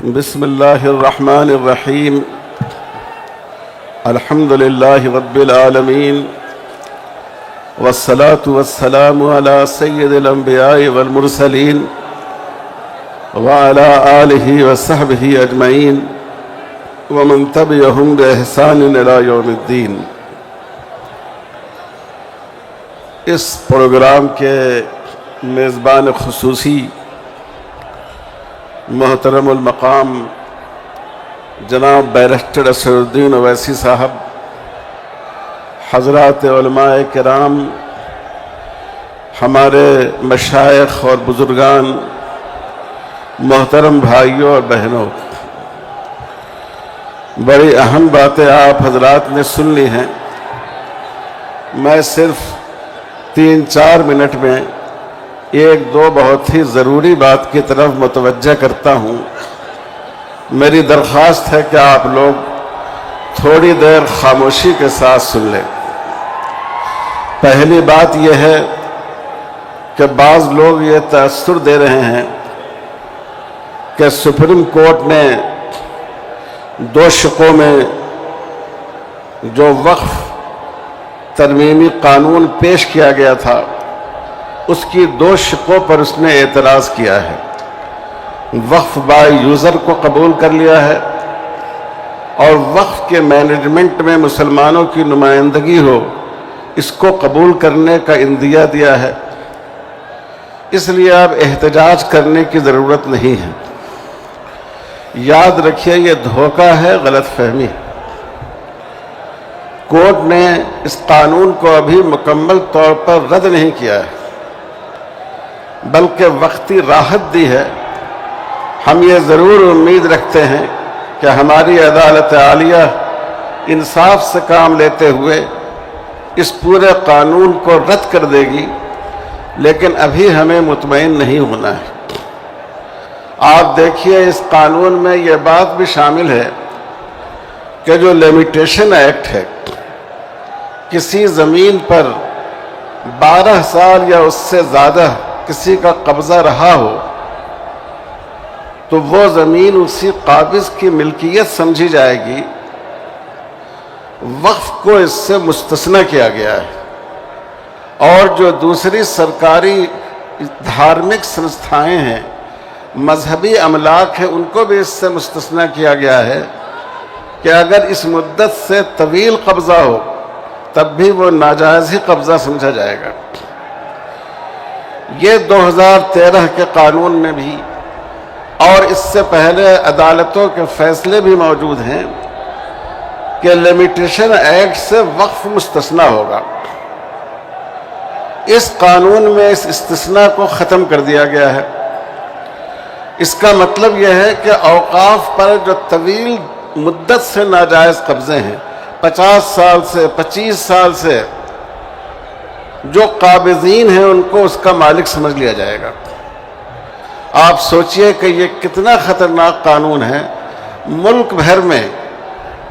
بسم الله الرحمن الرحيم. الحمد لله رب العالمين، والصلاة والسلام على سيد الأنبياء والمرسلين وعلى آله وصحبه أجمعين ومن تبعهم بإحسان إلى يوم الدين. اس پروگرام کے میزبان خصوصی محترم المقام جناب بیرسٹر اسدالدین اویسی صاحب، حضرات علماء کرام، ہمارے مشائخ اور بزرگان، محترم بھائیوں اور بہنوں، بڑی اہم باتیں آپ حضرات نے سن لی ہیں. میں صرف 3-4 منٹ میں ایک دو بہت ہی ضروری بات کی طرف متوجہ کرتا ہوں. میری درخواست ہے کہ آپ لوگ تھوڑی دیر خاموشی کے ساتھ سن لیں. پہلی بات یہ ہے کہ بعض لوگ یہ تاثر دے رہے ہیں کہ سپریم کورٹ نے 2 شقوں میں جو وقف ترمیمی قانون پیش کیا گیا تھا، اس کی 2 شقوں پر اس نے اعتراض کیا ہے. وقف بائی یوزر کو قبول کر لیا ہے اور وقف کے مینجمنٹ میں مسلمانوں کی نمائندگی ہو، اس کو قبول کرنے کا اندیہ دیا ہے. اس لیے اب احتجاج کرنے کی ضرورت نہیں ہے. یاد رکھیے، یہ دھوکہ ہے، غلط فہمی. کورٹ نے اس قانون کو ابھی مکمل طور پر رد نہیں کیا ہے، بلکہ وقتی راحت دی ہے. ہم یہ ضرور امید رکھتے ہیں کہ ہماری عدالت عالیہ انصاف سے کام لیتے ہوئے اس پورے قانون کو رد کر دے گی، لیکن ابھی ہمیں مطمئن نہیں ہونا ہے. آپ دیکھیے، اس قانون میں یہ بات بھی شامل ہے کہ جو لمیٹیشن ایکٹ ہے، کسی زمین پر 12 سال یا اس سے زیادہ کسی کا قبضہ رہا ہو تو وہ زمین اسی قابض کی ملکیت سمجھی جائے گی. وقف کو اس سے مستثنی کیا گیا ہے، اور جو دوسری سرکاری دھارمک سنستھائیں ہیں، مذہبی املاک ہیں، ان کو بھی اس سے مستثنی کیا گیا ہے کہ اگر اس مدت سے طویل قبضہ ہو تب بھی وہ ناجائز ہی قبضہ سمجھا جائے گا. یہ 2013 کے قانون میں بھی اور اس سے پہلے عدالتوں کے فیصلے بھی موجود ہیں کہ لمیٹیشن ایکٹ سے وقف مستثنی ہوگا. اس قانون میں اس استثناء کو ختم کر دیا گیا ہے. اس کا مطلب یہ ہے کہ اوقاف پر جو طویل مدت سے ناجائز قبضے ہیں، 50 سال سے 25 سال سے، جو قابضین ہیں ان کو اس کا مالک سمجھ لیا جائے گا. آپ سوچئے کہ یہ کتنا خطرناک قانون ہے. ملک بھر میں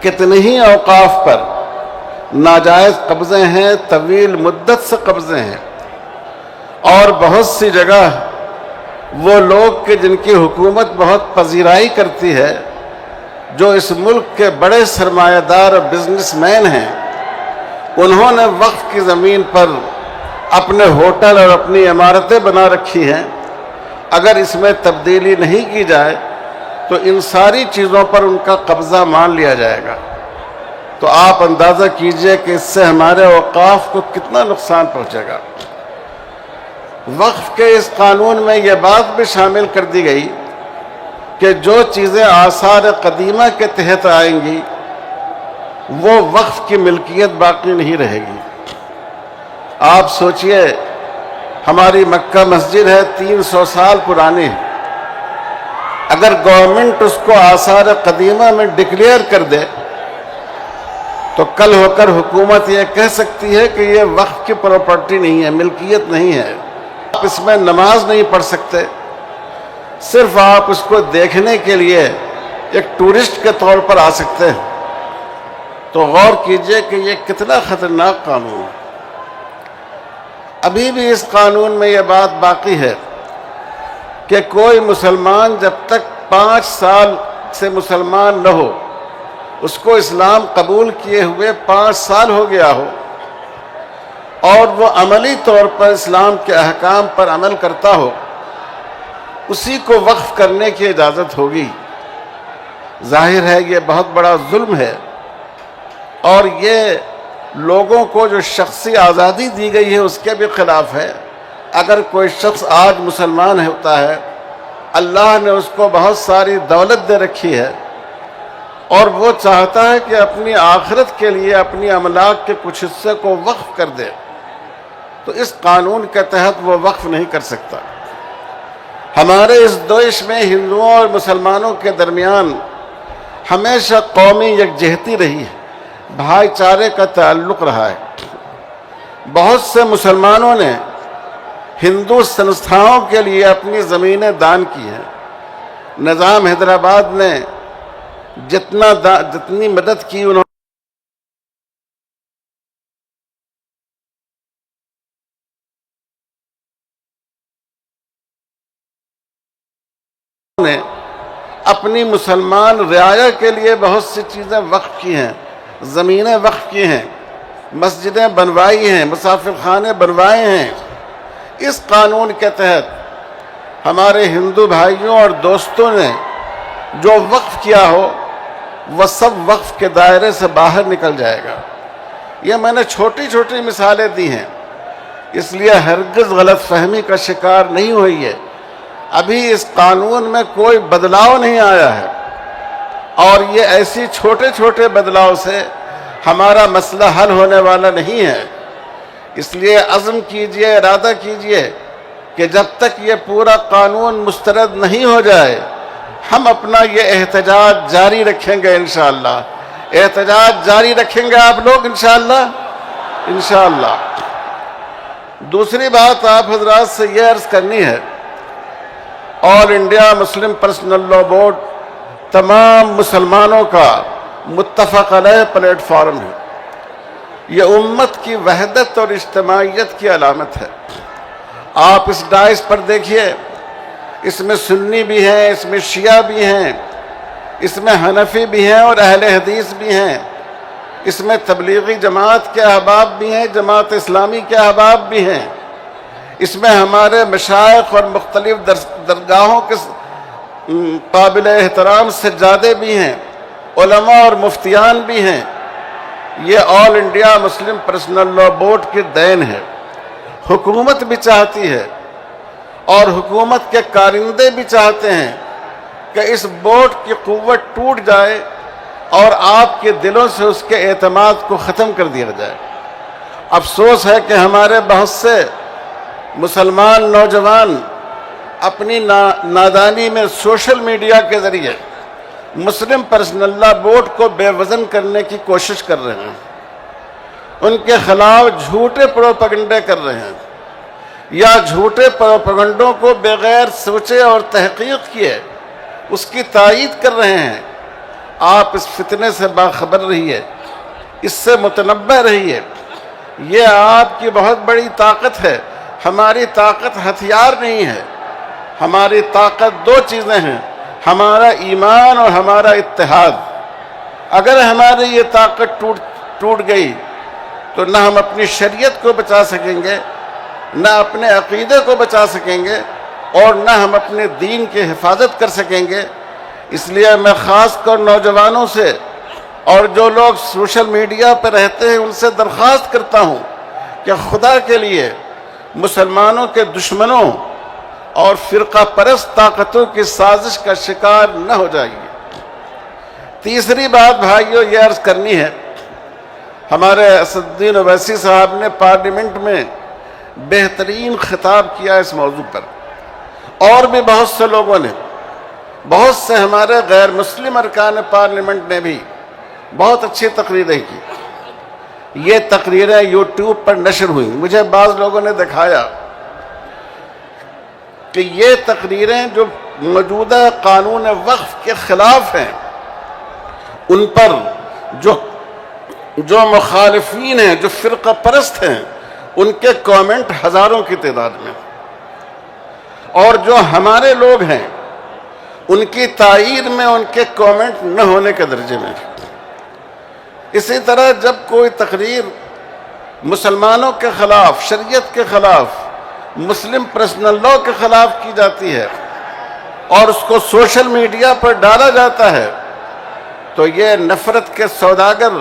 کتنے ہی اوقاف پر ناجائز قبضے ہیں، طویل مدت سے قبضے ہیں، اور بہت سی جگہ وہ لوگ کہ جن کی حکومت بہت پذیرائی کرتی ہے، جو اس ملک کے بڑے سرمایہ دار اور بزنس مین ہیں، انہوں نے وقف کی زمین پر اپنے ہوٹل اور اپنی عمارتیں بنا رکھی ہیں. اگر اس میں تبدیلی نہیں کی جائے تو ان ساری چیزوں پر ان کا قبضہ مان لیا جائے گا. تو آپ اندازہ کیجئے کہ اس سے ہمارے اوقاف کو کتنا نقصان پہنچے گا. وقف کے اس قانون میں یہ بات بھی شامل کر دی گئی کہ جو چیزیں آثار قدیمہ کے تحت آئیں گی وہ وقف کی ملکیت باقی نہیں رہے گی. آپ سوچئے، ہماری مکہ مسجد ہے، 300 سال پرانی. اگر گورنمنٹ اس کو آثار قدیمہ میں ڈکلیئر کر دے تو کل ہو کر حکومت یہ کہہ سکتی ہے کہ یہ وقف کی پراپرٹی نہیں ہے، ملکیت نہیں ہے. آپ اس میں نماز نہیں پڑھ سکتے. صرف آپ اس کو دیکھنے کے لیے ایک ٹورسٹ کے طور پر آ سکتے ہیں. تو غور کیجئے کہ یہ کتنا خطرناک قانون ہے. ابھی بھی اس قانون میں یہ بات باقی ہے کہ کوئی مسلمان جب تک 5 سال سے مسلمان نہ ہو، اس کو اسلام قبول کیے ہوئے 5 سال ہو گیا ہو، اور وہ عملی طور پر اسلام کے احکام پر عمل کرتا ہو، اسی کو وقف کرنے کی اجازت ہوگی۔ ظاہر ہے یہ بہت بڑا ظلم ہے، اور یہ لوگوں کو جو شخصی آزادی دی گئی ہے اس کے بھی خلاف ہے۔ اگر کوئی شخص آج مسلمان ہوتا ہے، اللہ نے اس کو بہت ساری دولت دے رکھی ہے، اور وہ چاہتا ہے کہ اپنی آخرت کے لیے اپنی املاک کے کچھ حصے کو وقف کر دے، تو اس قانون کے تحت وہ وقف نہیں کر سکتا۔ ہمارے اس دیش میں ہندوؤں اور مسلمانوں کے درمیان ہمیشہ قومی یکجہتی رہی ہے، بھائی چارے کا تعلق رہا ہے۔ بہت سے مسلمانوں نے ہندو سنستھاؤں کے لیے اپنی زمینیں دان کی ہیں۔ نظام حیدرآباد نے جتنی مدد کی انہوں نے اپنی مسلمان رعایا کے لیے بہت سی چیزیں وقف کی ہیں، زمینیں وقف کی ہیں، مسجدیں بنوائی ہیں، مسافر خانے بنوائے ہیں۔ اس قانون کے تحت ہمارے ہندو بھائیوں اور دوستوں نے جو وقف کیا ہو وہ سب وقف کے دائرے سے باہر نکل جائے گا۔ یہ میں نے چھوٹی چھوٹی مثالیں دی ہیں، اس لیے ہرگز غلط فہمی کا شکار نہیں ہوئی ہے۔ ابھی اس قانون میں کوئی بدلاؤ نہیں آیا ہے، اور یہ ایسی چھوٹے چھوٹے بدلاؤ سے ہمارا مسئلہ حل ہونے والا نہیں ہے۔ اس لیے عزم کیجئے، ارادہ کیجئے کہ جب تک یہ پورا قانون مسترد نہیں ہو جائے ہم اپنا یہ احتجاج جاری رکھیں گے انشاءاللہ۔ احتجاج جاری رکھیں گے آپ لوگ انشاءاللہ۔ انشاءاللہ۔ دوسری بات آپ حضرات سے یہ عرض کرنی ہے، all India Muslim personal law board تمام مسلمانوں کا متفق علیہ پلیٹ فارم ہے۔ یہ امت کی وحدت اور اجتماعیت کی علامت ہے۔ آپ اس ڈائس پر دیکھیے، اس میں سنی بھی ہیں، اس میں شیعہ بھی ہیں، اس میں حنفی بھی ہیں اور اہل حدیث بھی ہیں، اس میں تبلیغی جماعت کے احباب بھی ہیں، جماعت اسلامی کے احباب بھی ہیں، اس میں ہمارے مشائخ اور مختلف درگاہوں کے قابل احترام سجادے بھی ہیں، علماء اور مفتیان بھی ہیں۔ یہ all India Muslim personal law board کی دین ہے۔ حکومت بھی چاہتی ہے اور حکومت کے کارندے بھی چاہتے ہیں کہ اس بورڈ کی قوت ٹوٹ جائے اور آپ کے دلوں سے اس کے اعتماد کو ختم کر دیا جائے۔ افسوس ہے کہ ہمارے بہت سے مسلمان نوجوان اپنی نادانی میں سوشل میڈیا کے ذریعے مسلم پرسنل لاء بورڈ کو بے وزن کرنے کی کوشش کر رہے ہیں، ان کے خلاف جھوٹے پروپیگنڈے کر رہے ہیں، یا جھوٹے پروپیگنڈوں کو بغیر سوچے اور تحقیق کیے اس کی تائید کر رہے ہیں۔ آپ اس فتنے سے باخبر رہیے، اس سے متنبہ رہیے۔ یہ آپ کی بہت بڑی طاقت ہے۔ ہماری طاقت ہتھیار نہیں ہے، ہماری طاقت 2 چیزیں ہیں، ہمارا ایمان اور ہمارا اتحاد۔ اگر ہماری یہ طاقت ٹوٹ گئی تو نہ ہم اپنی شریعت کو بچا سکیں گے، نہ اپنے عقیدے کو بچا سکیں گے، اور نہ ہم اپنے دین کی حفاظت کر سکیں گے۔ اس لیے میں خاص کر نوجوانوں سے اور جو لوگ سوشل میڈیا پر رہتے ہیں ان سے درخواست کرتا ہوں کہ خدا کے لیے مسلمانوں کے دشمنوں اور فرقہ پرست طاقتوں کی سازش کا شکار نہ ہو جائیے۔ تیسری بات بھائیو یہ عرض کرنی ہے، ہمارے اسد الدین اویسی صاحب نے پارلیمنٹ میں بہترین خطاب کیا اس موضوع پر، اور بھی بہت سے لوگوں نے، بہت سے ہمارے غیر مسلم ارکان پارلیمنٹ نے بھی بہت اچھی تقریریں کی۔ یہ تقریریں یوٹیوب پر نشر ہوئیں، مجھے بعض لوگوں نے دکھایا کہ یہ تقریریں جو موجودہ قانون وقف کے خلاف ہیں، ان پر جو مخالفین ہیں، جو فرقہ پرست ہیں، ان کے کامنٹ ہزاروں کی تعداد میں، اور جو ہمارے لوگ ہیں ان کی تائید میں ان کے کامنٹ نہ ہونے کے درجے میں۔ اسی طرح جب کوئی تقریر مسلمانوں کے خلاف، شریعت کے خلاف، مسلم پرسنل لاء کے خلاف کی جاتی ہے اور اس کو سوشل میڈیا پر ڈالا جاتا ہے، تو یہ نفرت کے سوداگر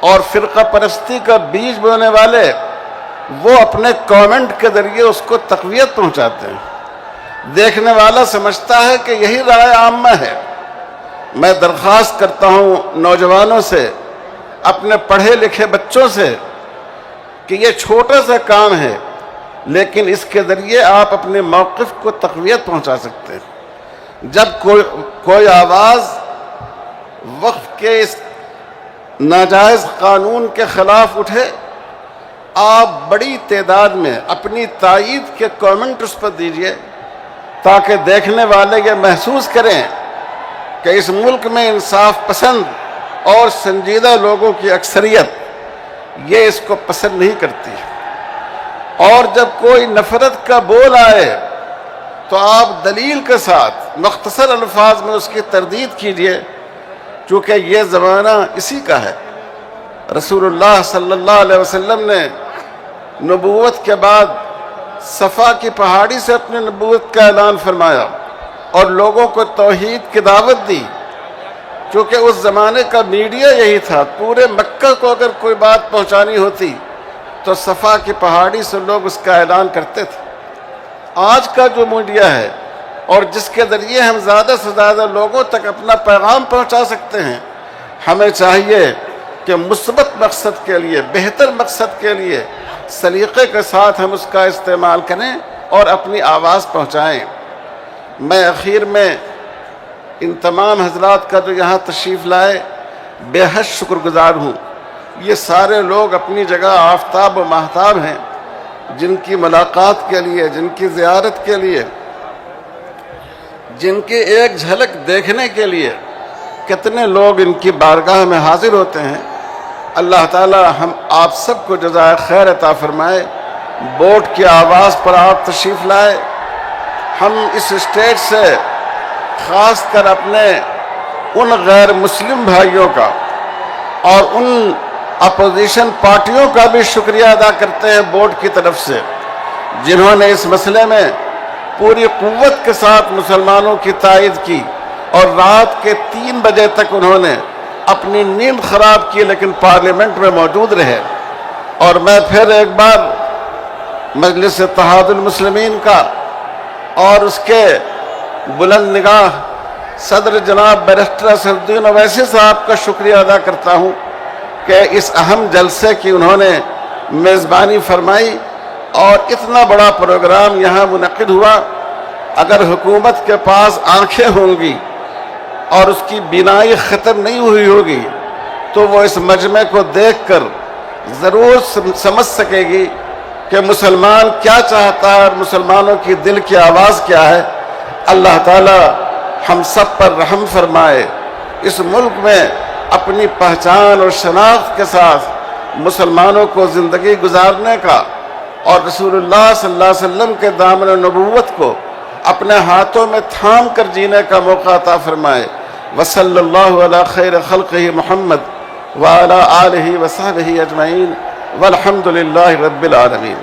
اور فرقہ پرستی کا بیج بونے والے وہ اپنے کامنٹ کے ذریعے اس کو تقویت پہنچاتے ہیں۔ دیکھنے والا سمجھتا ہے کہ یہی رائے عامہ ہے۔ میں درخواست کرتا ہوں نوجوانوں سے، اپنے پڑھے لکھے بچوں سے، کہ یہ چھوٹا سا کام ہے لیکن اس کے ذریعے آپ اپنے موقف کو تقویت پہنچا سکتے ہیں۔ جب کوئی آواز وقف کے اس ناجائز قانون کے خلاف اٹھے، آپ بڑی تعداد میں اپنی تائید کے کامنٹ اس پر دیجئے تاکہ دیکھنے والے یہ محسوس کریں کہ اس ملک میں انصاف پسند اور سنجیدہ لوگوں کی اکثریت یہ اس کو پسند نہیں کرتی۔ اور جب کوئی نفرت کا بول آئے تو آپ دلیل کے ساتھ مختصر الفاظ میں اس کی تردید کیجئے، چونکہ یہ زمانہ اسی کا ہے۔ رسول اللہ صلی اللہ علیہ وسلم نے نبوت کے بعد صفا کی پہاڑی سے اپنی نبوت کا اعلان فرمایا اور لوگوں کو توحید کی دعوت دی۔ چونکہ اس زمانے کا میڈیا یہی تھا، پورے مکہ کو اگر کوئی بات پہنچانی ہوتی تو صفا کی پہاڑی سے لوگ اس کا اعلان کرتے تھے۔ آج کا جو میڈیا ہے اور جس کے ذریعے ہم زیادہ سے زیادہ لوگوں تک اپنا پیغام پہنچا سکتے ہیں، ہمیں چاہیے کہ مثبت مقصد کے لیے، بہتر مقصد کے لیے سلیقے کے ساتھ ہم اس کا استعمال کریں اور اپنی آواز پہنچائیں۔ میں اخیر میں ان تمام حضرات کا جو یہاں تشریف لائے بے حد شکر گزار ہوں۔ یہ سارے لوگ اپنی جگہ آفتاب و ماہتاب ہیں، جن کی ملاقات کے لیے، جن کی زیارت کے لیے، جن کی ایک جھلک دیکھنے کے لیے کتنے لوگ ان کی بارگاہ میں حاضر ہوتے ہیں۔ اللہ تعالی ہم آپ سب کو جزائے خیر عطا فرمائے۔ ووٹ کی آواز پر آپ تشریف لائے۔ ہم اس اسٹیج سے خاص کر اپنے ان غیر مسلم بھائیوں کا اور ان اپوزیشن پارٹیوں کا بھی شکریہ ادا کرتے ہیں بورڈ کی طرف سے، جنہوں نے اس مسئلے میں پوری قوت کے ساتھ مسلمانوں کی تائید کی اور رات کے 3 بجے تک انہوں نے اپنی نیند خراب کی لیکن پارلیمنٹ میں موجود رہے۔ اور میں پھر ایک بار مجلس اتحاد المسلمین کا اور اس کے بلند نگاہ صدر جناب بیرسٹر اسد الدین اویسی صاحب کا شکریہ ادا کرتا ہوں کہ اس اہم جلسے کی انہوں نے میزبانی فرمائی اور اتنا بڑا پروگرام یہاں منعقد ہوا۔ اگر حکومت کے پاس آنکھیں ہوں گی اور اس کی بینائی ختم نہیں ہوئی ہوگی تو وہ اس مجمع کو دیکھ کر ضرور سمجھ سکے گی کہ مسلمان کیا چاہتا ہے اور مسلمانوں کی دل کی آواز کیا ہے۔ اللہ تعالی ہم سب پر رحم فرمائے، اس ملک میں اپنی پہچان اور شناخت کے ساتھ مسلمانوں کو زندگی گزارنے کا اور رسول اللہ صلی اللہ علیہ وسلم کے دامن نبوت کو اپنے ہاتھوں میں تھام کر جینے کا موقع عطا فرمائے۔ وصلی اللہ علی خیر خلقہ محمد وعلی آلہ وصحبہ اجمعین والحمد للہ رب العالمین۔